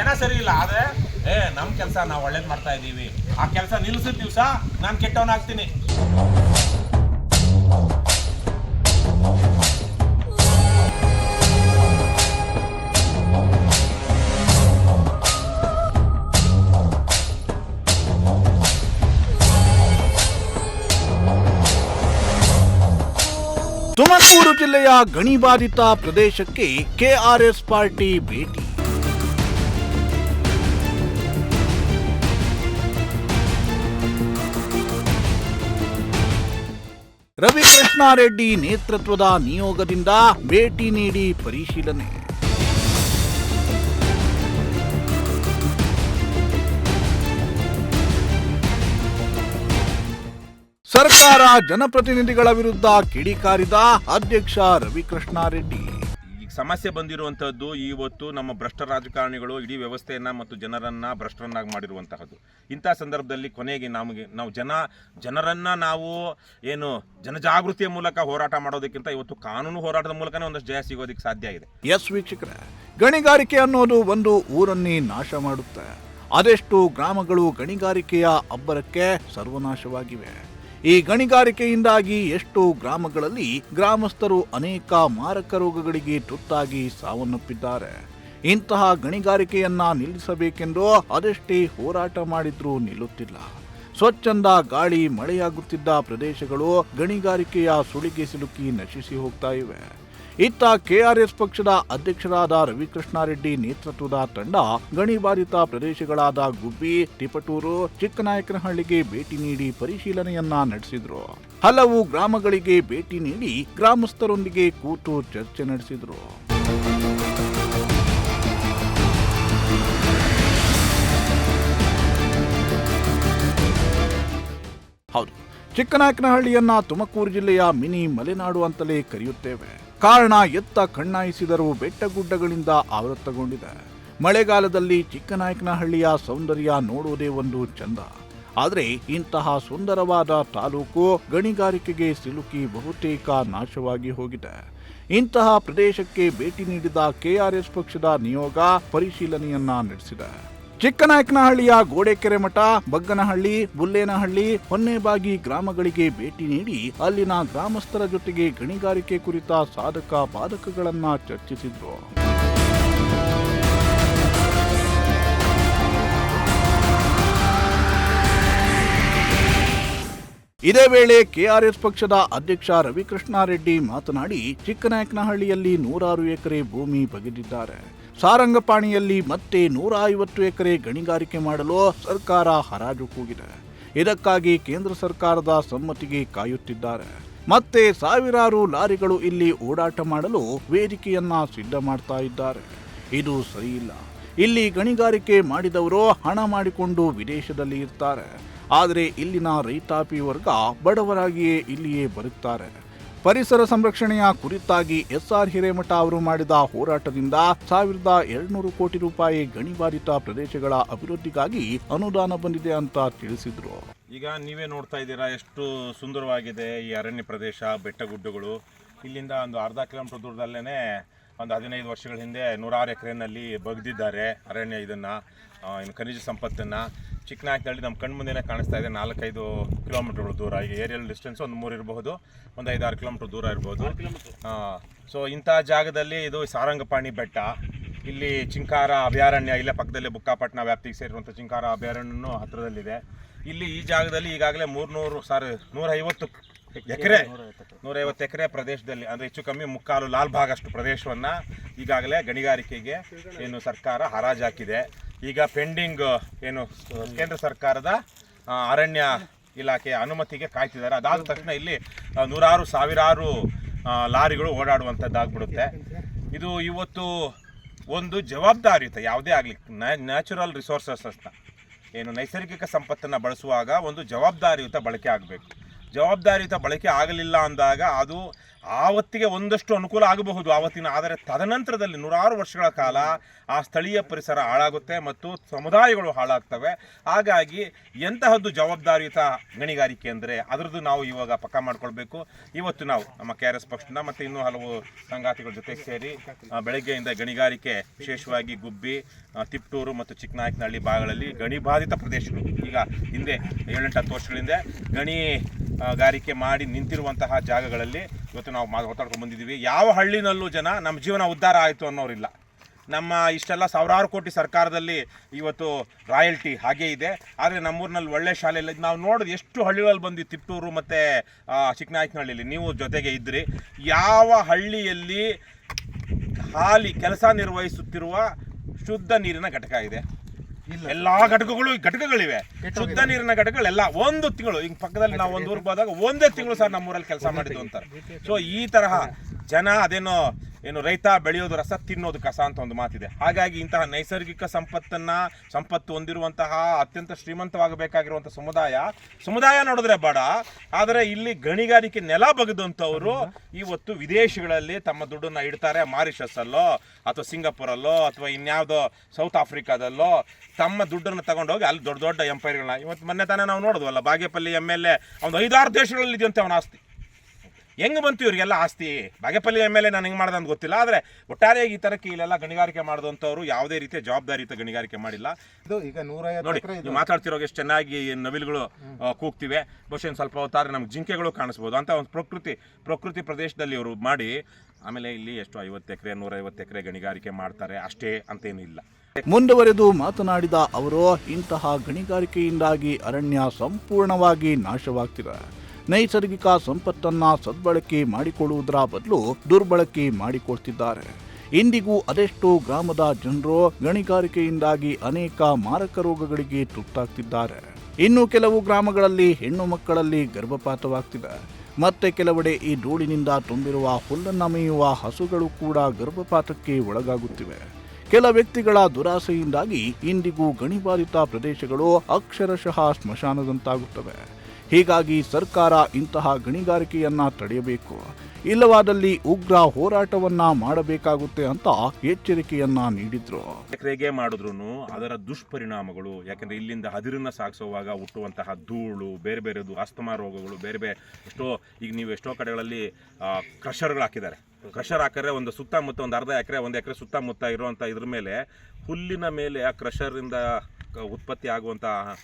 ಜನ ಸರಿ ಇಲ್ಲ. ಆದರೆ ನಮ್ಮ ಕೆಲಸ ನಾವು ಒಳ್ಳೇದು ಮಾಡ್ತಾ ಇದ್ದೀವಿ, ಆ ಕೆಲಸ ನಿಲ್ಲಿಸಿದ ದಿವಸ ನಾನು ಕೆಟ್ಟವನಾಗ್ತೀನಿ. ತುಮಕೂರು ಜಿಲ್ಲೆಯ ಗಣಿಬಾಧಿತ ಪ್ರದೇಶಕ್ಕೆ ಕೆಆರ್ಎಸ್ ಪಾರ್ಟಿ ಭೇಟಿ. ರವಿಕೃಷ್ಣಾರೆಡ್ಡಿ ನೇತೃತ್ವದ ನಿಯೋಗದಿಂದ ಭೇಟಿ ನೀಡಿ ಪರಿಶೀಲನೆ. ಸರ್ಕಾರ ಜನಪ್ರತಿನಿಧಿಗಳ ವಿರುದ್ಧ ಕಿಡಿಕಾರಿದ ಅಧ್ಯಕ್ಷ ರವಿಕೃಷ್ಣಾರೆಡ್ಡಿ. ಈಗ ಸಮಸ್ಯೆ ಬಂದಿರುವಂತಹದ್ದು ಇವತ್ತು ನಮ್ಮ ಭ್ರಷ್ಟ ರಾಜಕಾರಣಿಗಳು ಇಡೀ ವ್ಯವಸ್ಥೆಯನ್ನ ಮತ್ತು ಜನರನ್ನ ಭ್ರಷ್ಟರನ್ನಾಗಿ ಮಾಡಿರುವಂತಹದ್ದು. ಇಂಥ ಸಂದರ್ಭದಲ್ಲಿ ಕೊನೆಗೆ ನಾವು ಜನರನ್ನ ನಾವು ಏನು ಜನಜಾಗೃತಿಯ ಮೂಲಕ ಹೋರಾಟ ಮಾಡೋದಕ್ಕಿಂತ ಇವತ್ತು ಕಾನೂನು ಹೋರಾಟದ ಮೂಲಕನೇ ಒಂದಷ್ಟು ಜಯ ಸಿಗೋದಕ್ಕೆ ಸಾಧ್ಯ ಇದೆ. ಎಸ್ ವೀಕ್ಷಕರೇ, ಗಣಿಗಾರಿಕೆ ಅನ್ನೋದು ಒಂದು ಊರನ್ನೇ ನಾಶ ಮಾಡುತ್ತೆ. ಅದೆಷ್ಟು ಗ್ರಾಮಗಳು ಗಣಿಗಾರಿಕೆಯ ಅಬ್ಬರಕ್ಕೆ ಸರ್ವನಾಶವಾಗಿವೆ. ಈ ಗಣಿಗಾರಿಕೆಯಿಂದಾಗಿ ಎಷ್ಟು ಗ್ರಾಮಗಳಲ್ಲಿ ಗ್ರಾಮಸ್ಥರು ಅನೇಕ ಮಾರಕ ರೋಗಗಳಿಗೆ ತುತ್ತಾಗಿ ಸಾವನ್ನಪ್ಪಿದ್ದಾರೆ. ಇಂತಹ ಗಣಿಗಾರಿಕೆಯನ್ನ ನಿಲ್ಲಿಸಬೇಕೆಂದು ಅದೆಷ್ಟೇ ಹೋರಾಟ ಮಾಡಿದ್ರೂ ನಿಲ್ಲುತ್ತಿಲ್ಲ. ಸ್ವಚ್ಛಂದ ಗಾಳಿ ಮಳೆಯಾಗುತ್ತಿದ್ದ ಪ್ರದೇಶಗಳು ಗಣಿಗಾರಿಕೆಯ ಸುಳಿಗೆ ಸಿಲುಕಿ ನಶಿಸಿ ಹೋಗ್ತಾ ಇವೆ. ಇತ್ತ ಕೆಆರ್ಎಸ್ ಪಕ್ಷದ ಅಧ್ಯಕ್ಷರಾದ ರವಿಕೃಷ್ಣಾರೆಡ್ಡಿ ನೇತೃತ್ವದ ತಂಡ ಗಣಿಬಾಧಿತ ಪ್ರದೇಶಗಳಾದ ಗುಬ್ಬಿ, ತಿಪಟೂರು, ಚಿಕ್ಕನಾಯಕನಹಳ್ಳಿಗೆ ಭೇಟಿ ನೀಡಿ ಪರಿಶೀಲನೆಯನ್ನ ನಡೆಸಿದ್ರು. ಹಲವು ಗ್ರಾಮಗಳಿಗೆ ಭೇಟಿ ನೀಡಿ ಗ್ರಾಮಸ್ಥರೊಂದಿಗೆ ಕೂತು ಚರ್ಚೆ ನಡೆಸಿದ್ರು. ಹೌದು, ಚಿಕ್ಕನಾಯಕನಹಳ್ಳಿಯನ್ನ ತುಮಕೂರು ಜಿಲ್ಲೆಯ ಮಿನಿ ಮಲೆನಾಡು ಅಂತಲೇ ಕರೆಯುತ್ತೇವೆ. ಕಾರಣ ಎತ್ತ ಕಣ್ಣಾಯಿಸಿದರೂ ಬೆಟ್ಟಗುಡ್ಡಗಳಿಂದ ಆವೃತ್ತಗೊಂಡಿದೆ. ಮಳೆಗಾಲದಲ್ಲಿ ಚಿಕ್ಕನಾಯಕನಹಳ್ಳಿಯ ಸೌಂದರ್ಯ ನೋಡುವುದೇ ಒಂದು ಚಂದ. ಆದರೆ ಇಂತಹ ಸುಂದರವಾದ ತಾಲೂಕು ಗಣಿಗಾರಿಕೆಗೆ ಸಿಲುಕಿ ಬಹುತೇಕ ನಾಶವಾಗಿ ಹೋಗಿದೆ. ಇಂತಹ ಪ್ರದೇಶಕ್ಕೆ ಭೇಟಿ ನೀಡಿದ ಕೆಆರ್ಎಸ್ ಪಕ್ಷದ ನಿಯೋಗ ಪರಿಶೀಲನೆಯನ್ನ ನಡೆಸಿದೆ. ಚಿಕ್ಕನಾಯಕನಹಳ್ಳಿಯ ಗೋಡೆಕೆರೆ ಮಠ, ಬಗ್ಗನಹಳ್ಳಿ, ಬುಲ್ಲೇನಹಳ್ಳಿ, ಹೊನ್ನೇಬಾಗಿ ಗ್ರಾಮಗಳಿಗೆ ಭೇಟಿ ನೀಡಿ ಅಲ್ಲಿನ ಗ್ರಾಮಸ್ಥರ ಜೊತೆಗೆ ಗಣಿಗಾರಿಕೆ ಕುರಿತ ಸಾಧಕ ಬಾಧಕಗಳನ್ನ ಚರ್ಚಿಸಿದ್ರು. ಇದೇ ವೇಳೆ ಕೆಆರ್ಎಸ್ ಪಕ್ಷದ ಅಧ್ಯಕ್ಷ ರವಿಕೃಷ್ಣಾರೆಡ್ಡಿ ಮಾತನಾಡಿ, ಚಿಕ್ಕನಾಯಕನಹಳ್ಳಿಯಲ್ಲಿ 100 ಎಕರೆ ಭೂಮಿ ಬಗೆದಿದ್ದಾರೆ. ಸಾರಂಗಪಾಣಿಯಲ್ಲಿ ಮತ್ತೆ 150 ಎಕರೆ ಗಣಿಗಾರಿಕೆ ಮಾಡಲು ಸರ್ಕಾರ ಹರಾಜು ಕೂಗಿದೆ. ಇದಕ್ಕಾಗಿ ಕೇಂದ್ರ ಸರ್ಕಾರದ ಸಮ್ಮತಿಗೆ ಕಾಯುತ್ತಿದ್ದಾರೆ. ಮತ್ತೆ ಸಾವಿರಾರು ಲಾರಿಗಳು ಇಲ್ಲಿ ಓಡಾಟ ಮಾಡಲು ವೇದಿಕೆಯನ್ನ ಸಿದ್ಧ ಮಾಡ್ತಾ ಇದ್ದಾರೆ. ಇದು ಸರಿಯಿಲ್ಲ. ಇಲ್ಲಿ ಗಣಿಗಾರಿಕೆ ಮಾಡಿದವರು ಹಣ ಮಾಡಿಕೊಂಡು ವಿದೇಶದಲ್ಲಿ ಇರ್ತಾರೆ. ಆದರೆ ಇಲ್ಲಿನ ರೈತಾಪಿ ವರ್ಗ ಬಡವರಾಗಿಯೇ ಇಲ್ಲಿಯೇ ಬರುತ್ತಾರೆ. ಪರಿಸರ ಸಂರಕ್ಷಣೆಯ ಕುರಿತಾಗಿ ಎಸ್ಆರ್ ಹಿರೇಮಠ ಅವರು ಮಾಡಿದ ಹೋರಾಟದಿಂದ 1200 ಕೋಟಿ ರೂಪಾಯಿ ಗಣಿಬಾಧಿತ ಪ್ರದೇಶಗಳ ಅಭಿವೃದ್ಧಿಗಾಗಿ ಅನುದಾನ ಬಂದಿದೆ ಅಂತ ತಿಳಿಸಿದ್ರು. ಈಗ ನೀವೇ ನೋಡ್ತಾ ಇದ್ದೀರಾ ಎಷ್ಟು ಸುಂದರವಾಗಿದೆ ಈ ಅರಣ್ಯ ಪ್ರದೇಶ, ಬೆಟ್ಟಗುಡ್ಡಗಳು. ಇಲ್ಲಿಂದ ಒಂದು ಅರ್ಧ ಕಿಲೋಮೀಟರ್ ದೂರದಲ್ಲೇ ಒಂದು 15 ವರ್ಷಗಳ ಹಿಂದೆ 106 ಎಕರೆನಲ್ಲಿ ಬಗ್ದಿದ್ದಾರೆ ಅರಣ್ಯ. ಇನ್ನು ಖನಿಜ ಸಂಪತ್ತನ್ನು ಚಿಕ್ಕನಾಯಕನಹಳ್ಳಿ ನಮ್ಮ ಕಣ್ಮುಂದೆನೇ ಕಾಣಿಸ್ತಾ ಇದೆ. 4-5 ಕಿಲೋಮೀಟರ್ಗಳು ದೂರ. ಈಗ ಏರಿಯಲ್ ಡಿಸ್ಟೆನ್ಸ್ ಒಂದು 3 ಇರಬಹುದು, ಒಂದು 5-6 ಕಿಲೋಮೀಟರ್ ದೂರ ಇರ್ಬೋದು. ಸೊ ಇಂಥ ಜಾಗದಲ್ಲಿ ಇದು ಸಾರಂಗಪಾಣಿ ಬೆಟ್ಟ. ಇಲ್ಲಿ ಚಿಂಕಾರ ಅಭಯಾರಣ್ಯ, ಇಲ್ಲೇ ಪಕ್ಕದಲ್ಲೇ ಬುಕ್ಕಾಪಟ್ಟಣ ವ್ಯಾಪ್ತಿಗೆ ಸೇರಿರುವಂಥ ಚಿಂಕಾರ ಅಭಯಾರಣ್ಯನೂ ಹತ್ತಿರದಲ್ಲಿದೆ. ಇಲ್ಲಿ ಈ ಜಾಗದಲ್ಲಿ ಈಗಾಗಲೇ 150 ಎಕರೆ ಪ್ರದೇಶದಲ್ಲಿ, ಅಂದರೆ ಹೆಚ್ಚು ಕಮ್ಮಿ 3/4 ಲಾಲ್ ಭಾಗ ಅಷ್ಟು ಪ್ರದೇಶವನ್ನು ಈಗಾಗಲೇ ಗಣಿಗಾರಿಕೆಗೆ ಏನು ಸರ್ಕಾರ ಹರಾಜು ಹಾಕಿದೆ. ಈಗ ಪೆಂಡಿಂಗ್ ಏನು ಕೇಂದ್ರ ಸರ್ಕಾರದ ಅರಣ್ಯ ಇಲಾಖೆಯ ಅನುಮತಿಗೆ ಕಾಯ್ತಿದ್ದಾರೆ. ಅದಾದ ತಕ್ಷಣ ಇಲ್ಲಿ 100,000 ಲಾರಿಗಳು ಓಡಾಡುವಂಥದ್ದಾಗ್ಬಿಡುತ್ತೆ. ಇದು ಇವತ್ತು ಒಂದು ಜವಾಬ್ದಾರಿಯುತ, ಯಾವುದೇ ಆಗಲಿ ನ್ಯಾಚುರಲ್ ರಿಸೋರ್ಸಸ್ನ ಏನು ನೈಸರ್ಗಿಕ ಸಂಪತ್ತನ್ನು ಬಳಸುವಾಗ ಒಂದು ಜವಾಬ್ದಾರಿಯುತ ಬಳಕೆ ಆಗಬೇಕು. ಜವಾಬ್ದಾರಿಯುತ ಬಳಕೆ ಆಗಲಿಲ್ಲ ಅಂದಾಗ ಅದು ಆವತ್ತಿಗೆ ಒಂದಷ್ಟು ಅನುಕೂಲ ಆಗಬಹುದು ಆವತ್ತಿನ, ಆದರೆ ತದನಂತರದಲ್ಲಿ ನೂರಾರು ವರ್ಷಗಳ ಕಾಲ ಆ ಸ್ಥಳೀಯ ಪರಿಸರ ಹಾಳಾಗುತ್ತೆ ಮತ್ತು ಸಮುದಾಯಗಳು ಹಾಳಾಗ್ತವೆ. ಹಾಗಾಗಿ ಎಂತಹದ್ದು ಜವಾಬ್ದಾರಿಯುತ ಗಣಿಗಾರಿಕೆ ಅಂದರೆ ಅದರದ್ದು ನಾವು ಇವಾಗ ಪಕ್ಕ ಮಾಡ್ಕೊಳ್ಬೇಕು. ಇವತ್ತು ನಾವು ನಮ್ಮ KRS ಪಕ್ಷದಿಂದ ಮತ್ತು ಇನ್ನೂ ಹಲವು ಸಂಗಾತಿಗಳ ಜೊತೆ ಸೇರಿ ಬೆಳಗ್ಗೆಯಿಂದ ಗಣಿಗಾರಿಕೆ, ವಿಶೇಷವಾಗಿ ಗುಬ್ಬಿ, ತಿಪ್ಟೂರು ಮತ್ತು ಚಿಕ್ಕನಾಯಕನಹಳ್ಳಿ ಭಾಗಗಳಲ್ಲಿ ಗಣಿಬಾಧಿತ ಪ್ರದೇಶಗಳು, ಈಗ ಹಿಂದೆ 7-8 ವರ್ಷಗಳಿಂದ ಗಣಿಗಾರಿಕೆ ಮಾಡಿ ನಿಂತಿರುವಂತಹ ಜಾಗಗಳಲ್ಲಿ ಇವತ್ತು ನಾವು ಮಾತಾಡ್ಕೊಂಡು ಬಂದಿದ್ದೀವಿ. ಯಾವ ಹಳ್ಳಿನಲ್ಲೂ ಜನ ನಮ್ಮ ಜೀವನ ಉದ್ಧಾರ ಆಯಿತು ಅನ್ನೋರಿಲ್ಲ. ನಮ್ಮ ಇಷ್ಟೆಲ್ಲ ಸಾವಿರಾರು ಕೋಟಿ ಸರ್ಕಾರದಲ್ಲಿ ಇವತ್ತು ರಾಯಲ್ಟಿ ಹಾಗೇ ಇದೆ, ಆದರೆ ನಮ್ಮೂರಿನಲ್ಲಿ ಒಳ್ಳೆ ಶಾಲೆಯಲ್ಲಿ ನಾವು ನೋಡೋದು ಎಷ್ಟು ಹಳ್ಳಿಗಳಲ್ಲಿ ಬಂದು ತಿಪ್ಟೂರು ಮತ್ತು ಚಿಕ್ಕನಾಯಕನಹಳ್ಳಿಯಲ್ಲಿ ನೀವು ಜೊತೆಗೆ ಇದ್ರಿ. ಯಾವ ಹಳ್ಳಿಯಲ್ಲಿ ಖಾಲಿ ಕೆಲಸ ನಿರ್ವಹಿಸುತ್ತಿರುವ ಶುದ್ಧ ನೀರಿನ ಘಟಕ ಇದೆ? ಎಲ್ಲಾ ಘಟಕಗಳಿವೆ, ಶುದ್ಧ ನೀರಿನ ಘಟಕಗಳೆಲ್ಲ. ಒಂದು ತಿಂಗಳು ಈಗ ಪಕ್ಕದಲ್ಲಿ ನಾವು ಒಂದು ಊರಿಗೆ ಹೋದಾಗ ಒಂದೇ ತಿಂಗಳು ಸರ್ ನಮ್ಮೂರಲ್ಲಿ ಕೆಲಸ ಮಾಡಿದ್ದು ಅಂತಾರೆ. ಸೊ ಈ ತರಹ ಜನ ಏನು ರೈತ ಬೆಳೆಯೋದು ರಸ, ತಿನ್ನೋದು ಕಸ ಅಂತ ಒಂದು ಮಾತಿದೆ. ಹಾಗಾಗಿ ಇಂತಹ ನೈಸರ್ಗಿಕ ಸಂಪತ್ತು ಹೊಂದಿರುವಂತಹ ಅತ್ಯಂತ ಶ್ರೀಮಂತವಾಗಬೇಕಾಗಿರುವಂಥ ಸಮುದಾಯ ನೋಡಿದ್ರೆ ಬೇಡ, ಆದರೆ ಇಲ್ಲಿ ಗಣಿಗಾರಿಕೆ ನೆಲ ಬಗೆದಂಥವರು ಇವತ್ತು ವಿದೇಶಗಳಲ್ಲಿ ತಮ್ಮ ದುಡ್ಡನ್ನು ಇಡ್ತಾರೆ. ಮಾರಿಷಸ್ಸಲ್ಲೋ ಅಥವಾ ಸಿಂಗಾಪುರಲ್ಲೋ ಅಥವಾ ಇನ್ಯಾವುದೋ ಸೌತ್ ಆಫ್ರಿಕಾದಲ್ಲೋ ತಮ್ಮ ದುಡ್ಡನ್ನು ತಗೊಂಡೋಗಿ ಅಲ್ಲಿ ದೊಡ್ಡ ದೊಡ್ಡ ಎಂಪೈರ್ಗಳನ್ನ, ಇವತ್ತು ಮೊನ್ನೆ ತಾನೇ ನಾವು ನೋಡಿದ್ವಲ್ಲ, ಬಾಗೇಪಲ್ಲಿ MLA ಒಂದು 5-6 ದೇಶಗಳಲ್ಲಿ ಇದೆಯಂತೆ ಅವನ ಆಸ್ತಿ. ಹೆಂಗೆ ಬಂತು ಇವರಿಗೆಲ್ಲ ಆಸ್ತಿ? ಬಾಗೇಪಲ್ಲಿ MLA ನಾನು ಹೆಂಗೆ ಮಾಡ್ದೆ ಅಂತ ಗೊತ್ತಿಲ್ಲ, ಆದರೆ ಒಟ್ಟಾರೆಯಾಗಿ ಈ ಥರಕ್ಕೆ ಇಲ್ಲೆಲ್ಲ ಗಣಿಗಾರಿಕೆ ಮಾಡಿದಂಥವ್ರು ಯಾವುದೇ ರೀತಿಯ ಜವಾಬ್ದಾರಿಯುತ ಗಣಿಗಾರಿಕೆ ಮಾಡಿಲ್ಲ. ಈಗ 150 ನೋಡಿ, ನೀವು ಮಾತಾಡ್ತಿರೋಗೆ ಎಷ್ಟು ಚೆನ್ನಾಗಿ ನವಿಲುಗಳು ಕೂಗ್ತಿವೆ. ಬಹುಶಃ ಸ್ವಲ್ಪ ಹೊತ್ತಾದ್ರೆ ನಮ್ಗೆ ಜಿಂಕೆಗಳು ಕಾಣಿಸ್ಬೋದು ಅಂತ ಒಂದು ಪ್ರಕೃತಿ ಪ್ರದೇಶದಲ್ಲಿ ಇವರು ಮಾಡಿ, ಆಮೇಲೆ ಇಲ್ಲಿ ಎಷ್ಟು 50 ಎಕರೆ 150 ಎಕರೆ ಗಣಿಗಾರಿಕೆ ಮಾಡ್ತಾರೆ ಅಷ್ಟೇ ಅಂತೇನು ಇಲ್ಲ. ಮುಂದುವರೆದು ಮಾತನಾಡಿದ ಅವರು, ಇಂತಹ ಗಣಿಗಾರಿಕೆಯಿಂದಾಗಿ ಅರಣ್ಯ ಸಂಪೂರ್ಣವಾಗಿ ನಾಶವಾಗ್ತಿದೆ. ನೈಸರ್ಗಿಕ ಸಂಪತ್ತನ್ನ ಸದ್ಬಳಕೆ ಮಾಡಿಕೊಳ್ಳುವುದರ ಬದಲು ದುರ್ಬಳಕೆ ಮಾಡಿಕೊಳ್ತಿದ್ದಾರೆ. ಇಂದಿಗೂ ಅದೆಷ್ಟೋ ಗ್ರಾಮದ ಜನರು ಗಣಿಗಾರಿಕೆಯಿಂದಾಗಿ ಅನೇಕ ಮಾರಕ ರೋಗಗಳಿಗೆ ತುತ್ತಾಗ್ತಿದ್ದಾರೆ. ಇನ್ನು ಕೆಲವು ಗ್ರಾಮಗಳಲ್ಲಿ ಹೆಣ್ಣು ಮಕ್ಕಳಲ್ಲಿ ಗರ್ಭಪಾತವಾಗ್ತಿದೆ. ಮತ್ತೆ ಕೆಲವೆಡೆ ಈ ಧೂಳಿನಿಂದ ತುಂಬಿರುವ ಹುಲ್ಲನ್ನು ಮೇಯುವ ಹಸುಗಳು ಕೂಡ ಗರ್ಭಪಾತಕ್ಕೆ ಒಳಗಾಗುತ್ತಿವೆ. ಕೆಲ ವ್ಯಕ್ತಿಗಳ ದುರಾಸೆಯಿಂದಾಗಿ ಇಂದಿಗೂ ಗಣಿಬಾಧಿತ ಪ್ರದೇಶಗಳು ಅಕ್ಷರಶಃ ಸ್ಮಶಾನದಂತಾಗುತ್ತವೆ. ಹೀಗಾಗಿ ಸರ್ಕಾರ ಇಂತಹ ಗಣಿಗಾರಿಕೆಯನ್ನ ತಡೆಯಬೇಕು, ಇಲ್ಲವಾದಲ್ಲಿ ಉಗ್ರ ಹೋರಾಟವನ್ನ ಮಾಡಬೇಕಾಗುತ್ತೆ ಅಂತ ಎಚ್ಚರಿಕೆಯನ್ನ ನೀಡಿದ್ರು. ಎಕರೆಗೆ ಮಾಡಿದ್ರು ಅದರ ದುಷ್ಪರಿಣಾಮಗಳು, ಯಾಕಂದ್ರೆ ಇಲ್ಲಿಂದ ಹದಿರನ್ನ ಸಾಗಿಸುವಾಗ ಹುಟ್ಟುವಂತಹ ಧೂಳು, ಬೇರೆ ಬೇರೆದು ಅಸ್ತಮಾ ರೋಗಗಳು, ಬೇರೆ ಈಗ ನೀವು ಎಷ್ಟೋ ಕಡೆಗಳಲ್ಲಿ ಕ್ರಷರ್ಗಳು ಹಾಕಿದ್ದಾರೆ. ಕ್ರಷರ್ ಹಾಕಿದ್ರೆ ಒಂದು ಸುತ್ತಮುತ್ತ ಒಂದು ಅರ್ಧ ಎಕರೆ 1 ಎಕರೆ ಸುತ್ತಮುತ್ತ ಇರುವಂಥ ಇದ್ರ ಮೇಲೆ, ಹುಲ್ಲಿನ ಮೇಲೆ ಆ ಕ್ರಷರಿಂದ ಉತ್ಪತ್ತಿ ಆಗುವಂತಹ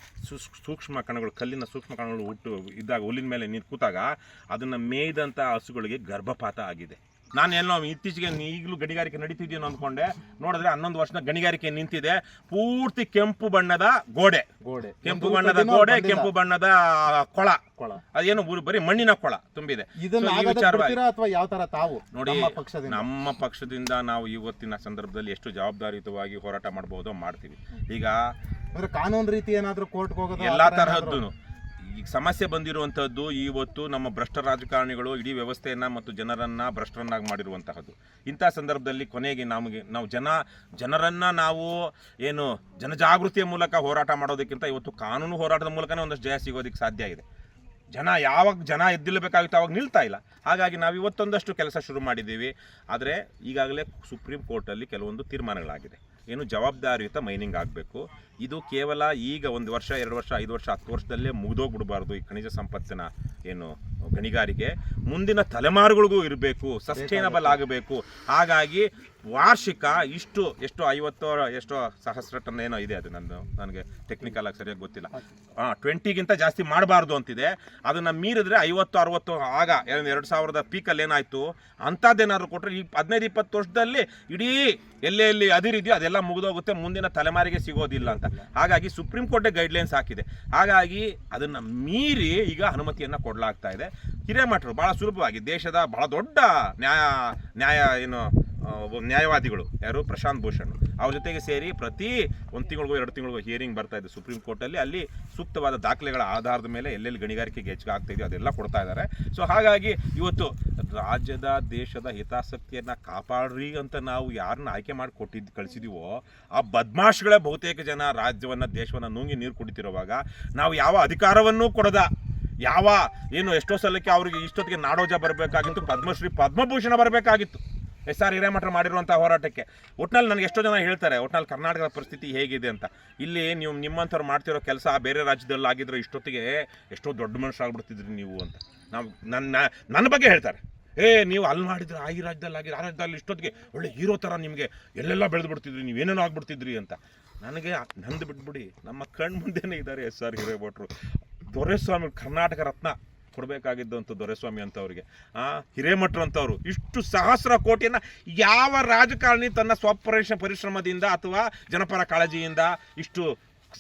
ಸೂಕ್ಷ್ಮ ಕಣಗಳು, ಕಲ್ಲಿನ ಸೂಕ್ಷ್ಮ ಕಣಗಳು ಇದ್ದಾಗ ಹುಲ್ಲಿನ ಮೇಲೆ ನೀರು ಕೂತಾಗ ಅದನ್ನು ಮೇಯ್ದಂಥ ಹಸುಗಳಿಗೆ ಗರ್ಭಪಾತ ಆಗಿದೆ. ನಾನು ಎಲ್ಲೋ ಇತ್ತೀಚೆಗೆ ಈಗಲೂ ಗಣಿಗಾರಿಕೆ ನಡೀತಿದ್ದೀನೋ ಅಂದ್ಕೊಂಡೆ, ನೋಡಿದ್ರೆ 11 ವರ್ಷದ ಗಣಿಗಾರಿಕೆ ನಿಂತಿದೆ. ಪೂರ್ತಿ ಕೆಂಪು ಬಣ್ಣದ ಗೋಡೆ, ಕೆಂಪು ಬಣ್ಣದ ಕೊಳ, ಅದೇನು ಬರೀ ಮಣ್ಣಿನ ಕೊಳ ತುಂಬಿದೆ. ನೋಡಿ, ನಮ್ಮ ಪಕ್ಷದಿಂದ ನಾವು ಇವತ್ತಿನ ಸಂದರ್ಭದಲ್ಲಿ ಎಷ್ಟು ಜವಾಬ್ದಾರಿಯುತವಾಗಿ ಹೋರಾಟ ಮಾಡಬಹುದೋ ಮಾಡ್ತೀವಿ. ಈಗ ಕಾನೂನು ರೀತಿ ಏನಾದರೂ ಕೋರ್ಟ್ಗೆ ಹೋಗೋದು, ಎಲ್ಲಾ ತರಹದ್ದು ಈಗ ಸಮಸ್ಯೆ ಬಂದಿರುವಂತಹದ್ದು ಇವತ್ತು ನಮ್ಮ ಭ್ರಷ್ಟ ರಾಜಕಾರಣಿಗಳು ಇಡೀ ವ್ಯವಸ್ಥೆಯನ್ನ ಮತ್ತು ಜನರನ್ನ ಭ್ರಷ್ಟರನ್ನಾಗಿ ಮಾಡಿರುವಂತಹದ್ದು. ಇಂಥ ಸಂದರ್ಭದಲ್ಲಿ ಕೊನೆಗೆ ನಾವು ಜನರನ್ನ ನಾವು ಏನು ಜನಜಾಗೃತಿಯ ಮೂಲಕ ಹೋರಾಟ ಮಾಡೋದಕ್ಕಿಂತ ಇವತ್ತು ಕಾನೂನು ಹೋರಾಟದ ಮೂಲಕನೇ ಒಂದಷ್ಟು ಜಯ ಸಿಗೋದಕ್ಕೆ ಸಾಧ್ಯ ಇದೆ. ಯಾವಾಗ ಜನ ಎದ್ದಿಲ್ಲಬೇಕಾಗಿತ್ತು ಅವಾಗ ನಿಲ್ತಾ ಇಲ್ಲ. ಹಾಗಾಗಿ ನಾವು ಇವತ್ತೊಂದಷ್ಟು ಕೆಲಸ ಶುರು ಮಾಡಿದ್ದೀವಿ. ಆದರೆ ಈಗಾಗಲೇ ಸುಪ್ರೀಂ ಕೋರ್ಟಲ್ಲಿ ಕೆಲವೊಂದು ತೀರ್ಮಾನಗಳಾಗಿದೆ. ಏನು ಜವಾಬ್ದಾರಿಯುತ ಮೈನಿಂಗ್ ಆಗಬೇಕು. ಇದು ಕೇವಲ ಈಗ 1 ವರ್ಷ 2 ವರ್ಷ 5 ವರ್ಷ 10 ವರ್ಷದಲ್ಲೇ ಮುಗಿದೋಗ್ಬಿಡಬಾರ್ದು. ಈ ಖನಿಜ ಸಂಪತ್ತಿನ ಏನು ಗಣಿಗಾರಿಕೆ ಮುಂದಿನ ತಲೆಮಾರುಗಳಿಗೂ ಇರಬೇಕು, ಸಸ್ಟೈನಬಲ್ ಆಗಬೇಕು. ಹಾಗಾಗಿ ವಾರ್ಷಿಕ ಎಷ್ಟೋ 50 ಸಹಸ್ರ ಟನ್ ಏನೋ ಇದೆ, ಅದು ನನಗೆ ಟೆಕ್ನಿಕಲ್ ಆಗಿ ಸರಿಯಾಗಿ ಗೊತ್ತಿಲ್ಲ, 20ಗಿಂತ ಜಾಸ್ತಿ ಮಾಡಬಾರ್ದು ಅಂತಿದೆ. ಅದನ್ನು ಮೀರಿದ್ರೆ 50-60 ಆಗ 2000 ಪೀಕಲ್ಲಿ ಏನಾಯಿತು ಅಂಥದ್ದೇನಾದ್ರು ಕೊಟ್ಟರೆ ಈ 15-20 ವರ್ಷದಲ್ಲಿ ಇಡೀ ಎಲ್ಲೆಲ್ಲಿ ಅದಿರಿದೆಯೋ ಅದೆಲ್ಲ ಮುಗಿದೋಗುತ್ತೆ, ಮುಂದಿನ ತಲೆಮಾರಿಗೆ ಸಿಗೋದಿಲ್ಲ ಅಂತ. ಹಾಗಾಗಿ ಸುಪ್ರೀಂ ಕೋರ್ಟೇ ಗೈಡ್ಲೈನ್ಸ್ ಹಾಕಿದೆ. ಹಾಗಾಗಿ ಅದನ್ನು ಮೀರಿ ಈಗ ಅನುಮತಿಯನ್ನು ಕೊಡಲಾಗ್ತಾ ಇದೆ. ಹಿರೇಮಠರು ಭಾಳ ಸುಲಭವಾಗಿ ದೇಶದ ಬಹಳ ದೊಡ್ಡ ನ್ಯಾಯವಾದಿಗಳು ಯಾರು, ಪ್ರಶಾಂತ್ ಭೂಷಣ್, ಅವ್ರ ಜೊತೆಗೆ ಸೇರಿ ಪ್ರತಿ 1 ತಿಂಗಳಿಗೂ 2 ತಿಂಗಳಿಗೂ ಹಿಯರಿಂಗ್ ಬರ್ತಾ ಇದೆ ಸುಪ್ರೀಂ ಕೋರ್ಟಲ್ಲಿ. ಅಲ್ಲಿ ಸೂಕ್ತವಾದ ದಾಖಲೆಗಳ ಆಧಾರದ ಮೇಲೆ ಎಲ್ಲೆಲ್ಲಿ ಗಣಿಗಾರಿಕೆಗೆ ಹೆಚ್ಚಿಗೆ ಆಗ್ತಾ ಇದೆಯೋ ಅದೆಲ್ಲ ಕೊಡ್ತಾ ಇದ್ದಾರೆ. ಸೊ ಹಾಗಾಗಿ ಇವತ್ತು ರಾಜ್ಯದ ದೇಶದ ಹಿತಾಸಕ್ತಿಯನ್ನು ಕಾಪಾಡ್ರಿ ಅಂತ ನಾವು ಯಾರನ್ನ ಆಯ್ಕೆ ಮಾಡಿ ಕಳಿಸಿದೀವೋ ಆ ಬದ್ಮಾಷ್ಗಳೇ ಬಹುತೇಕ ಜನ ರಾಜ್ಯವನ್ನು ದೇಶವನ್ನು ನುಂಗಿ ನೀರು ಕುಡಿತಿರುವಾಗ ನಾವು ಯಾವ ಅಧಿಕಾರವನ್ನೂ ಕೊಡದ ಏನು ಎಷ್ಟೋ ಸಲಕ್ಕೆ ಅವ್ರಿಗೆ ಇಷ್ಟೊತ್ತಿಗೆ ನಾಡೋಜ ಬರಬೇಕಾಗಿತ್ತು, ಪದ್ಮಶ್ರೀ ಪದ್ಮಭೂಷಣ ಬರಬೇಕಾಗಿತ್ತು SR ಹಿರೇಮಠರು ಮಾಡಿರುವಂಥ ಹೋರಾಟಕ್ಕೆ. ಒಟ್ನಲ್ಲಿ ನನಗೆ ಎಷ್ಟೋ ಜನ ಹೇಳ್ತಾರೆ ಒಟ್ನಲ್ಲಿ ಕರ್ನಾಟಕದ ಪರಿಸ್ಥಿತಿ ಹೇಗಿದೆ ಅಂತ. ಇಲ್ಲಿ ನೀವು ನಿಮ್ಮಂಥವ್ರು ಮಾಡ್ತಿರೋ ಕೆಲಸ ಬೇರೆ ರಾಜ್ಯದಲ್ಲಿ ಆಗಿದ್ರೆ ಇಷ್ಟೊತ್ತಿಗೆ ಎಷ್ಟೋ ದೊಡ್ಡ ಮನುಷ್ಯರಾಗ್ಬಿಡ್ತಿದ್ರಿ ನೀವು ಅಂತ ನಾವು ನನ್ನ ಬಗ್ಗೆ ಹೇಳ್ತಾರೆ. ನೀವು ಅಲ್ಲಿ ಮಾಡಿದ್ರೆ ಈ ರಾಜ್ಯದಲ್ಲಿ ಆಗಿದ್ರೆ ಆ ರಾಜ್ಯದಲ್ಲಿ ಇಷ್ಟೊತ್ತಿಗೆ ಒಳ್ಳೆ ಹೀರೋ ಥರ ನಿಮಗೆ ಎಲ್ಲೆಲ್ಲ ಬೆಳೆದು ಬಿಡ್ತಿದ್ರಿ, ನೀವೇನೇನೋ ಆಗ್ಬಿಡ್ತಿದ್ರಿ ಅಂತ. ನನಗೆ ನಂದು ಬಿಟ್ಬಿಡಿ, ನಮ್ಮ ಕಣ್ಣು ಮುಂದೆನೇ ಇದ್ದಾರೆ SR ಹಿರೇಮಠರು. ದೊರೆಸ್ವಾಮಿ ಕರ್ನಾಟಕ ರತ್ನ ಕೊಡಬೇಕಾಗಿದ್ದಂಥ ದೊರೆಸ್ವಾಮಿ ಅಂತವ್ರಿಗೆ, ಹಿರೇಮಠರು ಅಂತವರು ಇಷ್ಟು ಸಹಸ್ರ ಕೋಟಿಯನ್ನು ಯಾವ ರಾಜಕಾರಣಿ ತನ್ನ ಪರಿಶ್ರಮದಿಂದ ಅಥವಾ ಜನಪರ ಕಾಳಜಿಯಿಂದ ಇಷ್ಟು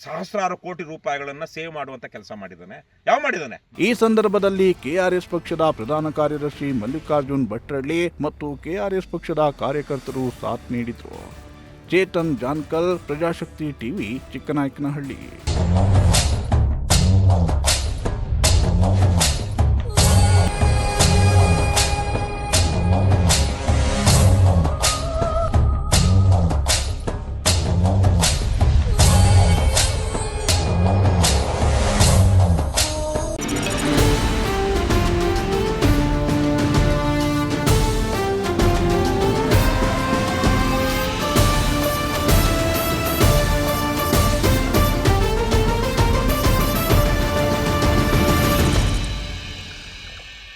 ಸಹಸ್ರಾರು ಕೋಟಿ ರೂಪಾಯಿಗಳನ್ನು ಸೇವ್ ಮಾಡುವಂಥ ಕೆಲಸ ಮಾಡಿದ್ದಾನೆ? ಮಾಡಿದ್ದಾನೆ? ಈ ಸಂದರ್ಭದಲ್ಲಿ ಕೆಆರ್ಎಸ್ ಪಕ್ಷದ ಪ್ರಧಾನ ಕಾರ್ಯದರ್ಶಿ ಮಲ್ಲಿಕಾರ್ಜುನ್ ಭಟ್ರಳ್ಳಿ ಮತ್ತು ಕೆಆರ್ಎಸ್ ಪಕ್ಷದ ಕಾರ್ಯಕರ್ತರು ಸಾಥ್ ನೀಡಿದರು. ಚೇತನ್ ಜಾನ್ಕಲ್, ಪ್ರಜಾಶಕ್ತಿ ಟಿವಿ, ಚಿಕ್ಕನಾಯಕನಹಳ್ಳಿ.